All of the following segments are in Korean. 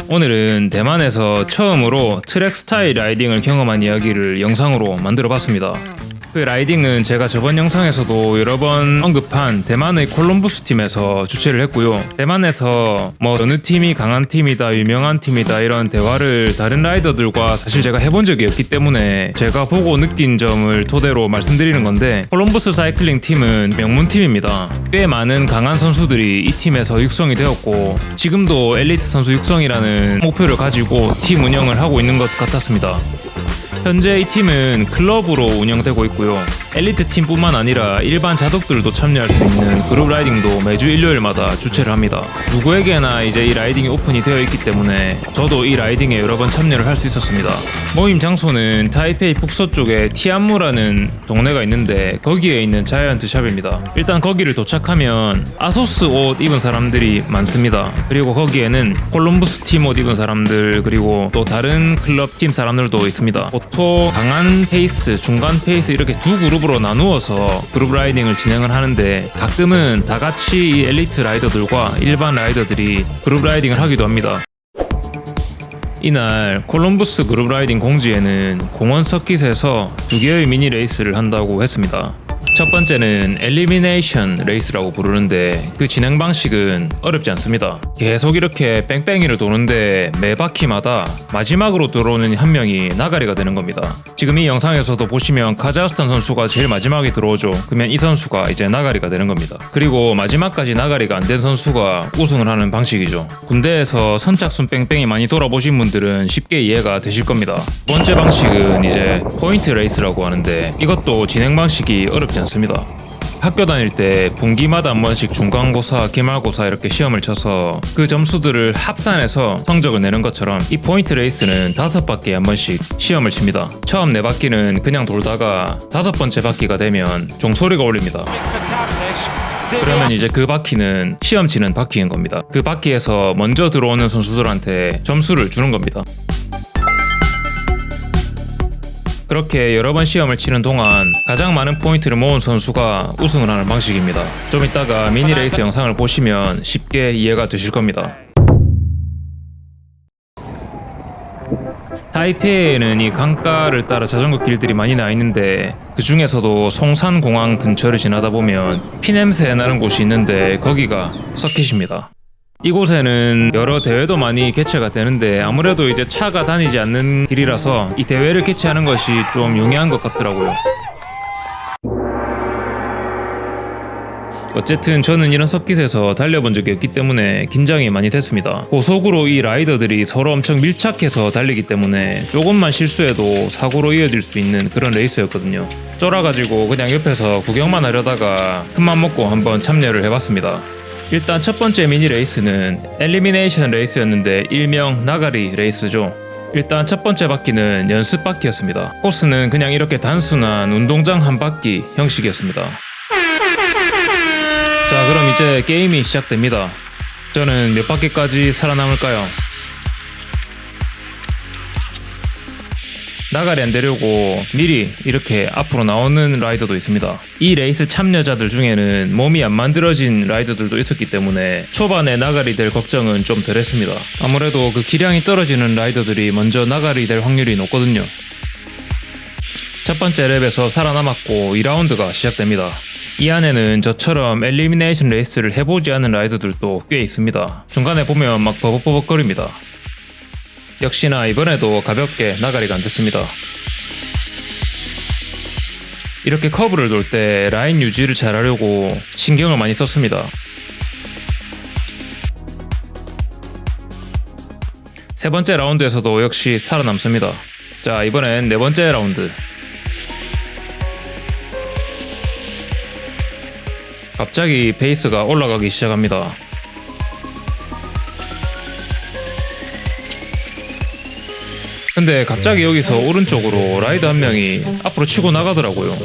오늘은 대만에서 처음으로 트랙 스타일 라이딩을 경험한 이야기를 영상으로 만들어 봤습니다. 그 라이딩은 제가 저번 영상에서도 여러 번 언급한 대만의 콜럼부스 팀에서 주최를 했고요. 대만에서 어느 팀이 강한 팀이다, 유명한 팀이다 이런 대화를 다른 라이더들과 사실 제가 해본 적이 없기 때문에 제가 보고 느낀 점을 토대로 말씀드리는 건데, 콜럼부스 사이클링 팀은 명문팀입니다. 꽤 많은 강한 선수들이 이 팀에서 육성이 되었고 지금도 엘리트 선수 육성이라는 목표를 가지고 팀 운영을 하고 있는 것 같았습니다. 현재 이 팀은 클럽으로 운영되고 있고요. 엘리트 팀뿐만 아니라 일반 자독들도 참여할 수 있는 그룹 라이딩도 매주 일요일마다 주최를 합니다. 누구에게나 이제 이 라이딩이 오픈이 되어 있기 때문에 저도 이 라이딩에 여러 번 참여를 할 수 있었습니다. 모임 장소는 타이페이 북서쪽에 티안무라는 동네가 있는데 거기에 있는 자이언트 샵입니다. 일단 거기를 도착하면 아소스 옷 입은 사람들이 많습니다. 그리고 거기에는 콜럼부스 팀 옷 입은 사람들, 그리고 또 다른 클럽 팀 사람들도 있습니다. 보통 강한 페이스, 중간 페이스 이렇게 두 그룹으로 나누어서 그룹 라이딩을 진행을 하는데, 가끔은 다 같이 이 엘리트 라이더들과 일반 라이더들이 그룹 라이딩을 하기도 합니다. 이날 콜럼부스 그룹 라이딩 공지에는 공원 서킷에서 두 개의 미니 레이스를 한다고 했습니다. 첫 번째는 엘리미네이션 레이스라고 부르는데 그 진행 방식은 어렵지 않습니다. 계속 이렇게 뺑뺑이를 도는데 매 바퀴마다 마지막으로 들어오는 한 명이 나가리가 되는 겁니다. 지금 이 영상에서도 보시면 카자흐스탄 선수가 제일 마지막에 들어오죠. 그러면 이 선수가 이제 나가리가 되는 겁니다. 그리고 마지막까지 나가리가 안 된 선수가 우승을 하는 방식이죠. 군대에서 선착순 뺑뺑이 많이 돌아보신 분들은 쉽게 이해가 되실 겁니다. 두 번째 방식은 이제 포인트 레이스라고 하는데 이것도 진행 방식이 어렵지 않습니다. 학교 다닐 때 분기마다 한 번씩 중간고사, 기말고사 이렇게 시험을 쳐서 그 점수들을 합산해서 성적을 내는 것처럼 이 포인트 레이스는 5바퀴에 한 번씩 시험을 칩니다. 처음 4바퀴는 그냥 돌다가 5번째 바퀴가 되면 종소리가 울립니다. 그러면 이제 그 바퀴는 시험 치는 바퀴인 겁니다. 그 바퀴에서 먼저 들어오는 선수들한테 점수를 주는 겁니다. 그렇게 여러 번 시험을 치는 동안 가장 많은 포인트를 모은 선수가 우승을 하는 방식입니다. 좀 이따가 미니 레이스 영상을 보시면 쉽게 이해가 되실 겁니다. 타이페이에는 이 강가를 따라 자전거 길들이 많이 나 있는데 그 중에서도 송산공항 근처를 지나다 보면 피냄새 나는 곳이 있는데 거기가 서킷입니다. 이곳에는 여러 대회도 많이 개최가 되는데 아무래도 이제 차가 다니지 않는 길이라서 이 대회를 개최하는 것이 좀 용이한 것 같더라고요. 어쨌든 저는 이런 서킷에서 달려본 적이 없기 때문에 긴장이 많이 됐습니다. 고속으로 이 라이더들이 서로 엄청 밀착해서 달리기 때문에 조금만 실수해도 사고로 이어질 수 있는 그런 레이스였거든요. 쫄아가지고 그냥 옆에서 구경만 하려다가 큰맘 먹고 한번 참여를 해봤습니다. 일단 첫 번째 미니 레이스는 엘리미네이션 레이스였는데 일명 나가리 레이스죠. 일단 첫 번째 바퀴는 연습 바퀴였습니다. 코스는 그냥 이렇게 단순한 운동장 한 바퀴 형식이었습니다. 자, 그럼 이제 게임이 시작됩니다. 저는 몇 바퀴까지 살아남을까요? 나가리 안 되려고 미리 이렇게 앞으로 나오는 라이더도 있습니다. 이 레이스 참여자들 중에는 몸이 안 만들어진 라이더들도 있었기 때문에 초반에 나가리 될 걱정은 좀 덜 했습니다. 아무래도 그 기량이 떨어지는 라이더들이 먼저 나가리 될 확률이 높거든요. 첫 번째 랩에서 살아남았고 2라운드가 시작됩니다. 이 안에는 저처럼 엘리미네이션 레이스를 해보지 않은 라이더들도 꽤 있습니다. 중간에 보면 막 버벅버벅거립니다. 역시나 이번에도 가볍게 나가리가 안 됐습니다. 이렇게 커브를 돌 때 라인 유지를 잘하려고 신경을 많이 썼습니다. 세 번째 라운드에서도 역시 살아남습니다. 자, 이번엔 네 번째 라운드. 갑자기 페이스가 올라가기 시작합니다. 근데 갑자기 여기서 오른쪽으로 라이더 한 명이 앞으로 치고 나가더라고요.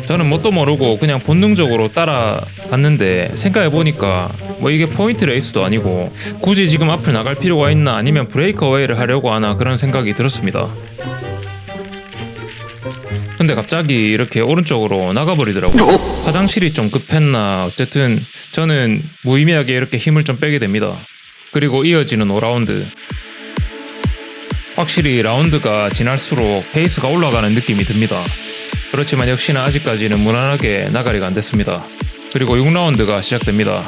저는 뭣도 모르고 그냥 본능적으로 따라갔는데 생각해보니까 이게 포인트 레이스도 아니고 굳이 지금 앞을 나갈 필요가 있나, 아니면 브레이크어웨이를 하려고 하나, 그런 생각이 들었습니다. 근데 갑자기 이렇게 오른쪽으로 나가버리더라고요. 화장실이 좀 급했나, 어쨌든 저는 무의미하게 이렇게 힘을 좀 빼게 됩니다. 그리고 이어지는 5라운드. 확실히 라운드가 지날수록 페이스가 올라가는 느낌이 듭니다. 그렇지만 역시나 아직까지는 무난하게 나가리가 안 됐습니다. 그리고 6라운드가 시작됩니다.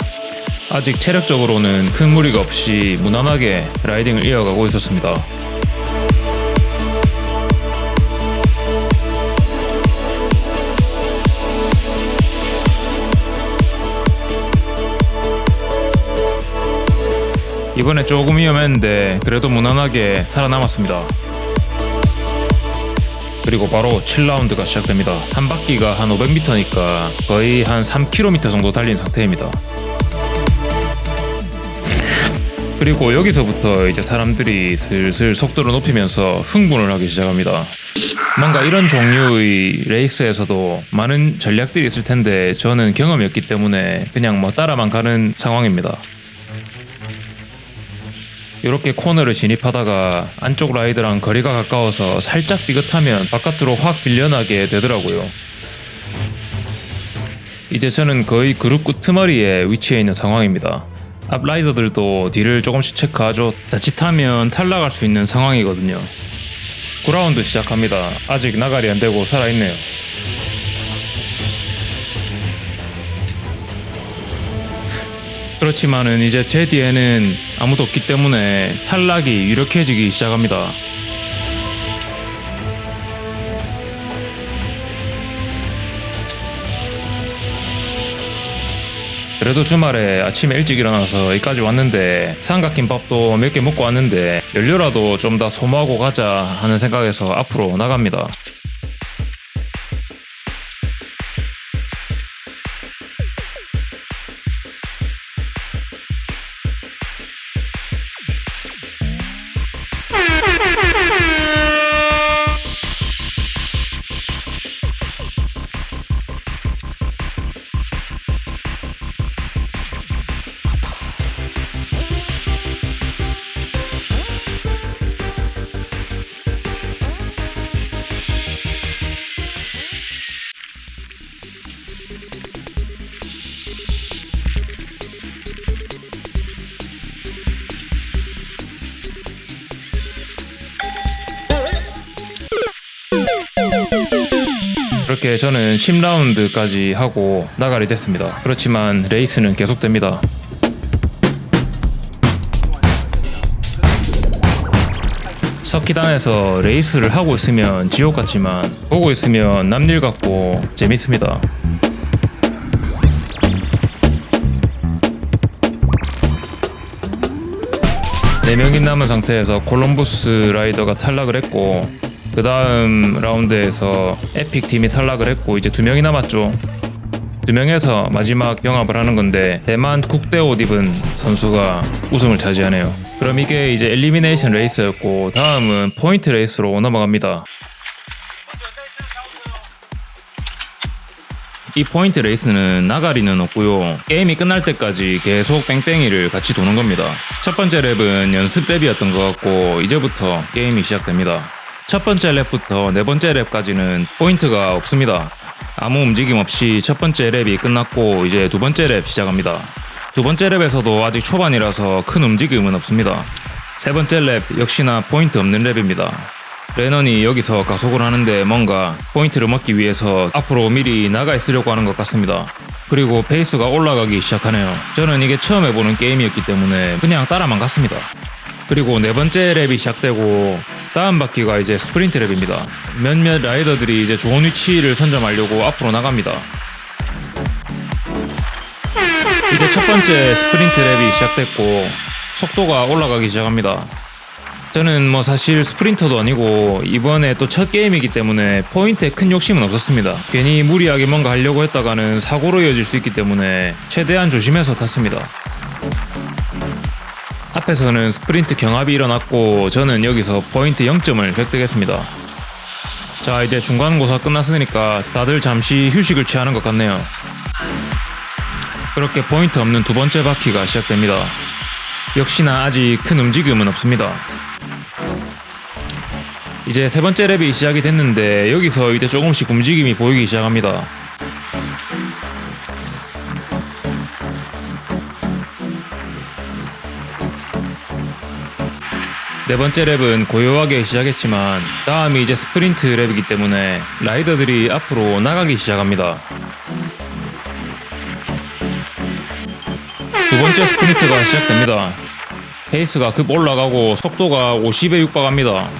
아직 체력적으로는 큰 무리가 없이 무난하게 라이딩을 이어가고 있었습니다. 이번에 조금 위험했는데 그래도 무난하게 살아남았습니다. 그리고 바로 7라운드가 시작됩니다. 한 바퀴가 한 500m니까 거의 한 3km 정도 달린 상태입니다. 그리고 여기서부터 이제 사람들이 슬슬 속도를 높이면서 흥분을 하기 시작합니다. 뭔가 이런 종류의 레이스에서도 많은 전략들이 있을 텐데 저는 경험이 없기 때문에 그냥 뭐 따라만 가는 상황입니다. 이렇게 코너를 진입하다가 안쪽 라이드랑 거리가 가까워서 살짝 삐끗하면 바깥으로 확 빌려나게 되더라고요. 이제 저는 거의 그룹 끄트머리에 위치해 있는 상황입니다. 앞 라이더들도 뒤를 조금씩 체크하죠. 자칫하면 탈락할 수 있는 상황이거든요. 9라운드 시작합니다. 아직 나가리 안 되고 살아있네요. 그렇지만은 이제 제 뒤에는 아무도 없기 때문에 탈락이 유력해지기 시작합니다. 그래도 주말에 아침에 일찍 일어나서 여기까지 왔는데 삼각김밥도 몇 개 먹고 왔는데 연료라도 좀 더 소모하고 가자 하는 생각에서 앞으로 나갑니다. 그렇게 저는 10라운드까지 하고 나가리 됐습니다. 그렇지만 레이스는 계속됩니다. 서킷 안에서 레이스를 하고 있으면 지옥 같지만 보고 있으면 남일 같고 재밌습니다. 네 명이 남은 상태에서 콜럼부스 라이더가 탈락을 했고 그 다음 라운드에서 에픽 팀이 탈락을 했고 이제 2명이 남았죠. 2명에서 마지막 병합을 하는 건데 대만 국대 옷 입은 선수가 우승을 차지하네요. 그럼 이게 이제 엘리미네이션 레이스였고 다음은 포인트 레이스로 넘어갑니다. 이 포인트 레이스는 나가리는 없고요. 게임이 끝날 때까지 계속 뺑뺑이를 같이 도는 겁니다. 첫 번째 랩은 연습 랩이었던 것 같고 이제부터 게임이 시작됩니다. 첫 번째 랩부터 네 번째 랩까지는 포인트가 없습니다. 아무 움직임 없이 첫 번째 랩이 끝났고 이제 두 번째 랩 시작합니다. 두 번째 랩에서도 아직 초반이라서 큰 움직임은 없습니다. 세 번째 랩 역시나 포인트 없는 랩입니다. 레넌이 여기서 가속을 하는데 뭔가 포인트를 먹기 위해서 앞으로 미리 나가 있으려고 하는 것 같습니다. 그리고 페이스가 올라가기 시작하네요. 저는 이게 처음 해보는 게임이었기 때문에 그냥 따라만 갔습니다. 그리고 네 번째 랩이 시작되고 다음 바퀴가 이제 스프린트 랩입니다. 몇몇 라이더들이 이제 좋은 위치를 선점하려고 앞으로 나갑니다. 이제 첫 번째 스프린트 랩이 시작됐고 속도가 올라가기 시작합니다. 저는 뭐 사실 스프린터도 아니고 이번에 또 첫 게임이기 때문에 포인트에 큰 욕심은 없었습니다. 괜히 무리하게 뭔가 하려고 했다가는 사고로 이어질 수 있기 때문에 최대한 조심해서 탔습니다. 앞에서는 스프린트 경합이 일어났고 저는 여기서 포인트 0점을 획득했습니다. 자, 이제 중간고사 끝났으니까 다들 잠시 휴식을 취하는 것 같네요. 그렇게 포인트 없는 두 번째 바퀴가 시작됩니다. 역시나 아직 큰 움직임은 없습니다. 이제 세 번째 랩이 시작이 됐는데 여기서 이제 조금씩 움직임이 보이기 시작합니다. 네 번째 랩은 고요하게 시작했지만 다음이 이제 스프린트 랩이기 때문에 라이더들이 앞으로 나가기 시작합니다. 두 번째 스프린트가 시작됩니다. 페이스가 급 올라가고 속도가 50에 육박합니다.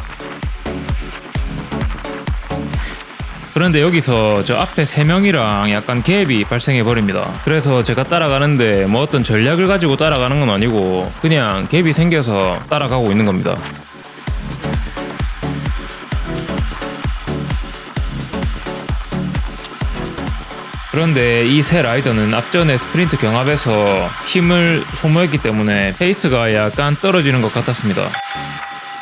그런데 여기서 저 앞에 3명이랑 약간 갭이 발생해 버립니다. 그래서 제가 따라가는데 뭐 어떤 전략을 가지고 따라가는 건 아니고 그냥 갭이 생겨서 따라가고 있는 겁니다. 그런데 이 세 라이더는 앞전에 스프린트 경합에서 힘을 소모했기 때문에 페이스가 약간 떨어지는 것 같았습니다.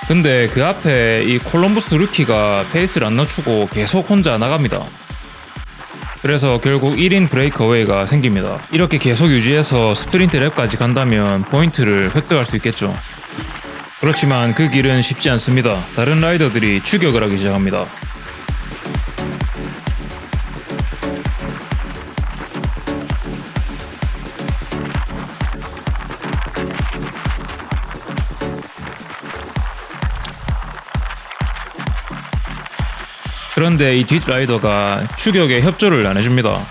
근데 그 앞에 이 콜럼부스 루키가 페이스를 안 낮추고 계속 혼자 나갑니다. 그래서 결국 1인 브레이크어웨이가 생깁니다. 이렇게 계속 유지해서 스프린트 랩까지 간다면 포인트를 획득할 수 있겠죠. 그렇지만 그 길은 쉽지 않습니다. 다른 라이더들이 추격을 하기 시작합니다. 그런데 이 뒷라이더가 추격에 협조를 안 해줍니다.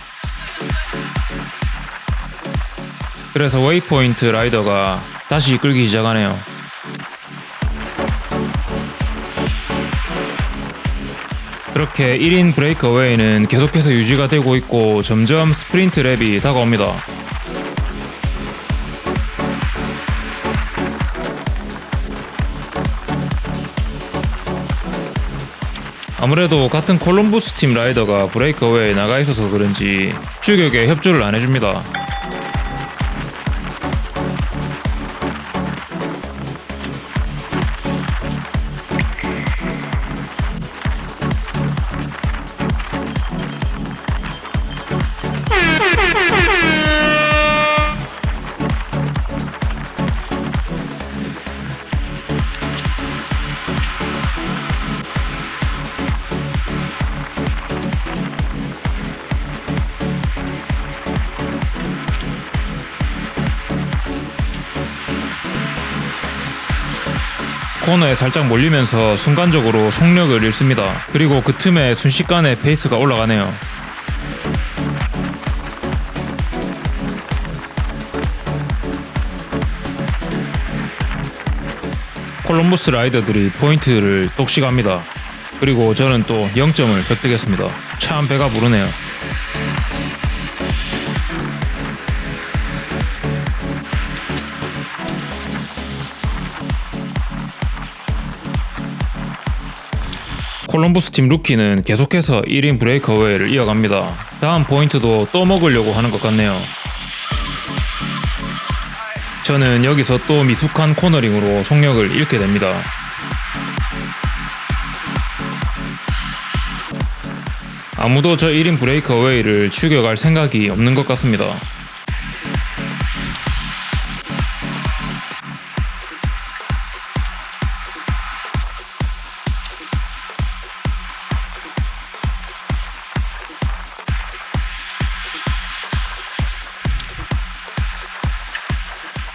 그래서 웨이포인트 라이더가 다시 끌기 시작하네요. 그렇게 1인 브레이크어웨이는 계속해서 유지가 되고 있고 점점 스프린트 랩이 다가옵니다. 아무래도 같은 콜럼부스 팀 라이더가 브레이크어웨이에 나가 있어서 그런지 추격에 협조를 안 해줍니다. 코너에 살짝 몰리면서 순간적으로 속력을 잃습니다. 그리고 그 틈에 순식간에 페이스가 올라가네요. 콜럼부스 라이더들이 포인트를 독식합니다. 그리고 저는 또 0점을 획득했습니다. 참 배가 부르네요. 콜럼부스 팀 루키는 계속해서 1인 브레이크어웨이를 이어갑니다. 다음 포인트도 또 먹으려고 하는 것 같네요. 저는 여기서 또 미숙한 코너링으로 속력을 잃게 됩니다. 아무도 저 1인 브레이크어웨이를 추격할 생각이 없는 것 같습니다.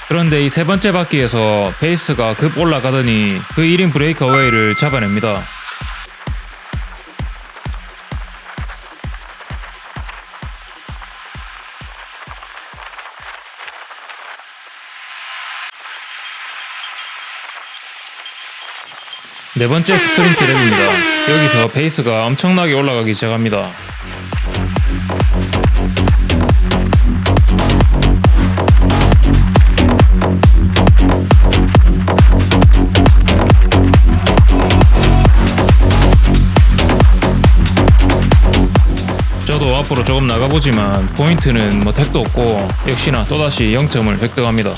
그런데 이 세 번째 바퀴에서 페이스가 급 올라가더니 그 1인 브레이크어웨이를 잡아냅니다. 네 번째 스프린트 랩입니다. 여기서 페이스가 엄청나게 올라가기 시작합니다. 저도 앞으로 조금 나가보지만 포인트는 뭐 택도 없고 역시나 또다시 0점을 획득합니다.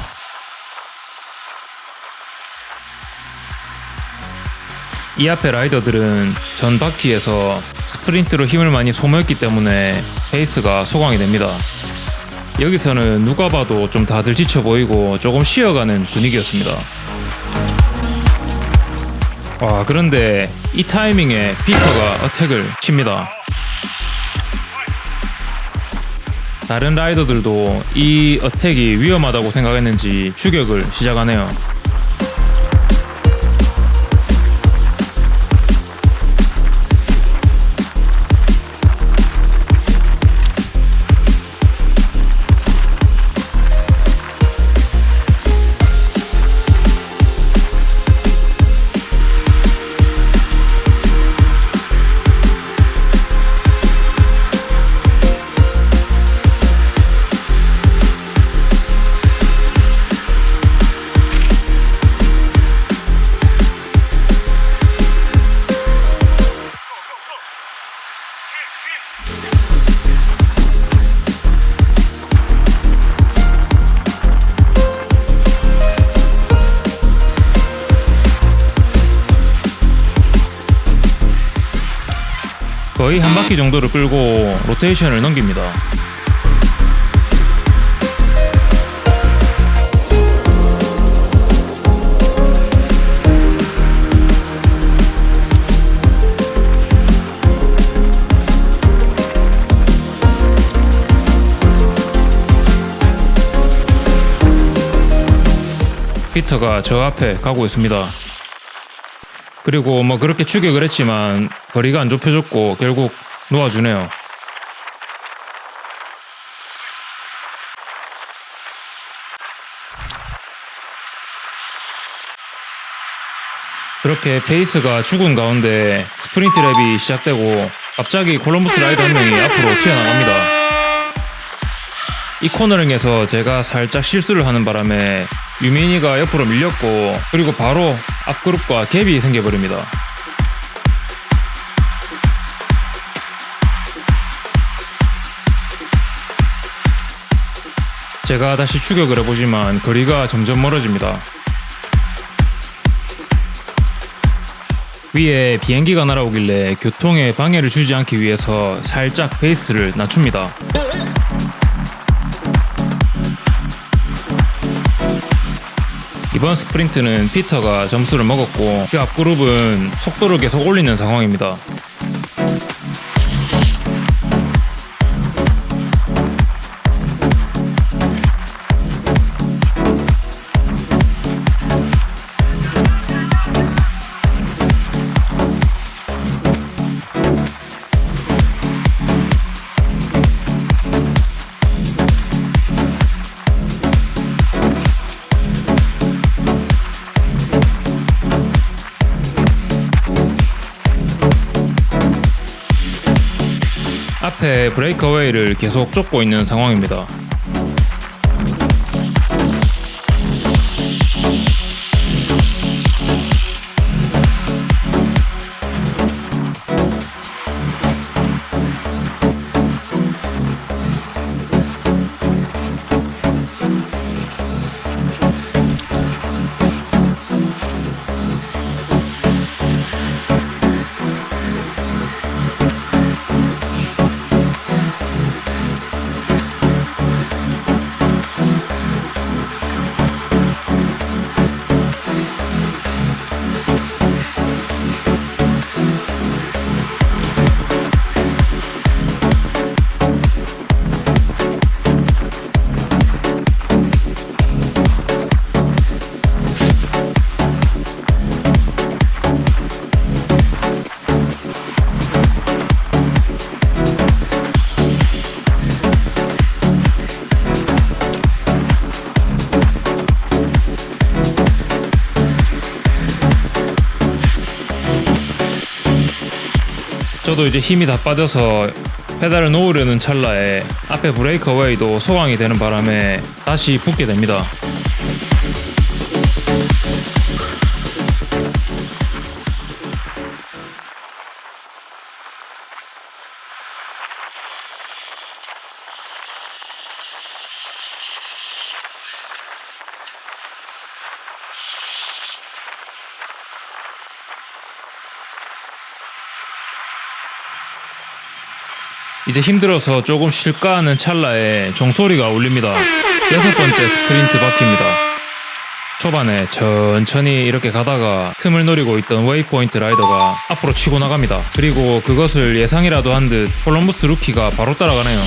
이 앞에 라이더들은 전 바퀴에서 스프린트로 힘을 많이 소모했기 때문에 페이스가 소강이 됩니다. 여기서는 누가 봐도 좀 다들 지쳐 보이고 조금 쉬어가는 분위기였습니다. 그런데 이 타이밍에 피터가 어택을 칩니다. 다른 라이더들도 이 어택이 위험하다고 생각했는지 추격을 시작하네요. 거의 한 바퀴 정도를 끌고 로테이션을 넘깁니다. 피터가 저 앞에 가고 있습니다. 그리고 뭐 그렇게 추격을 했지만 거리가 안 좁혀졌고 결국 놓아주네요. 그렇게 페이스가 죽은 가운데 스프린트 랩이 시작되고 갑자기 콜럼버스 라이더 한 명이 앞으로 튀어나갑니다. 이 코너링에서 제가 살짝 실수를 하는 바람에 유민이가 옆으로 밀렸고 그리고 바로 앞그룹과 갭이 생겨버립니다. 제가 다시 추격을 해보지만 거리가 점점 멀어집니다. 위에 비행기가 날아오길래 교통에 방해를 주지 않기 위해서 살짝 페이스를 낮춥니다. 이번 스프린트는 피터가 점수를 먹었고 그 앞그룹은 속도를 계속 올리는 상황입니다. 앞에 브레이크어웨이를 계속 쫓고 있는 상황입니다. 저도 이제 힘이 다 빠져서 페달을 놓으려는 찰나에 앞에 브레이크어웨이도 소강이 되는 바람에 다시 붙게 됩니다. 이제 힘들어서 조금 쉴까 하는 찰나에 종소리가 울립니다. 6번째 스프린트 바퀴입니다. 초반에 천천히 이렇게 가다가 틈을 노리고 있던 웨이포인트 라이더가 앞으로 치고 나갑니다. 그리고 그것을 예상이라도 한 듯 콜럼버스 루키가 바로 따라가네요.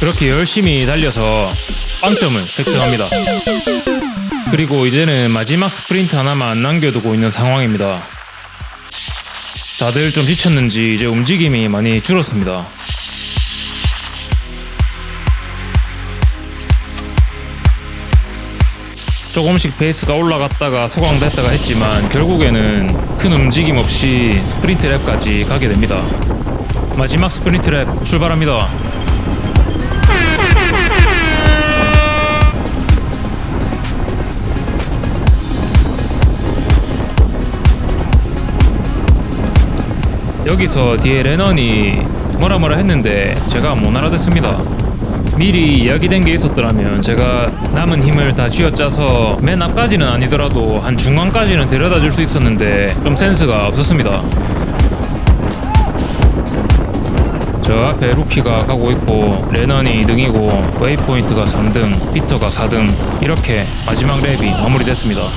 그렇게 열심히 달려서 빵점을 획득합니다. 그리고 이제는 마지막 스프린트 하나만 남겨두고 있는 상황입니다. 다들 좀 지쳤는지 이제 움직임이 많이 줄었습니다. 조금씩 페이스가 올라갔다가 소강됐다가 했지만 결국에는 큰 움직임 없이 스프린트 랩까지 가게 됩니다. 마지막 스프린트 랩 출발합니다. 여기서 뒤에 레넌이 뭐라 했는데 제가 못 알아듣습니다. 미리 이야기된 게 있었더라면 제가 남은 힘을 다 쥐어짜서 맨 앞까지는 아니더라도 한 중간까지는 데려다 줄 수 있었는데 좀 센스가 없었습니다. 저 앞에 루키가 가고 있고 레넌이 2등이고 웨이포인트가 3등, 피터가 4등 이렇게 마지막 랩이 마무리됐습니다.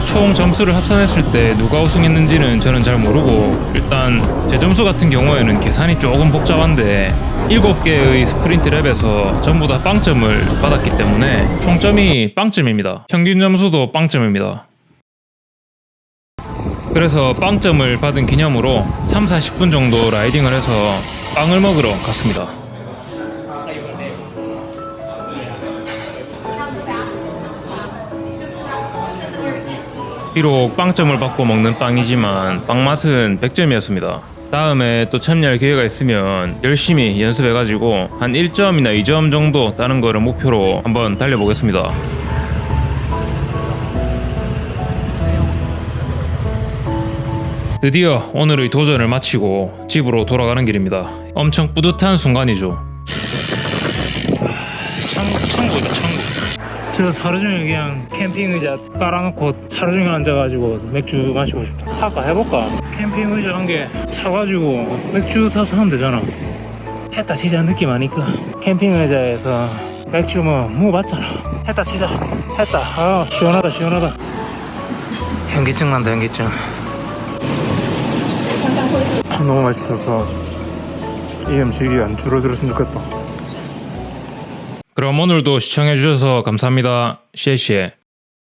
총 점수를 합산했을 때 누가 우승했는지는 저는 잘 모르고 일단 제 점수 같은 경우에는 계산이 조금 복잡한데 7개의 스프린트 랩에서 전부 다 빵점을 받았기 때문에 총점이 빵점입니다. 평균 점수도 빵점입니다. 그래서 빵점을 받은 기념으로 3-40분 정도 라이딩을 해서 빵을 먹으러 갔습니다. 비록 빵점을 받고 먹는 빵이지만 빵 맛은 100점이었습니다. 다음에 또 참여할 기회가 있으면 열심히 연습해가지고 한 1점이나 2점 정도 따는 거를 목표로 한번 달려보겠습니다. 드디어 오늘의 도전을 마치고 집으로 돌아가는 길입니다. 엄청 뿌듯한 순간이죠. 천국이다, 천국. 저 하루 종일 그냥 캠핑 의자 깔아놓고 하루 종일 앉아가지고 맥주 마시고 싶다. 할까 해볼까? 캠핑 의자 한 개 사가지고 맥주 사서 하면 되잖아. 했다 치자 느낌 아니까. 캠핑 의자에서 맥주 뭐 봤잖아. 했다 치자. 했다. 아 시원하다 시원하다. 현기증 난다 현기증. 너무 맛있어서 이 음식이 안 줄어들었으면 좋겠다. 그럼 오늘도 시청해주셔서 감사합니다. 시에시에.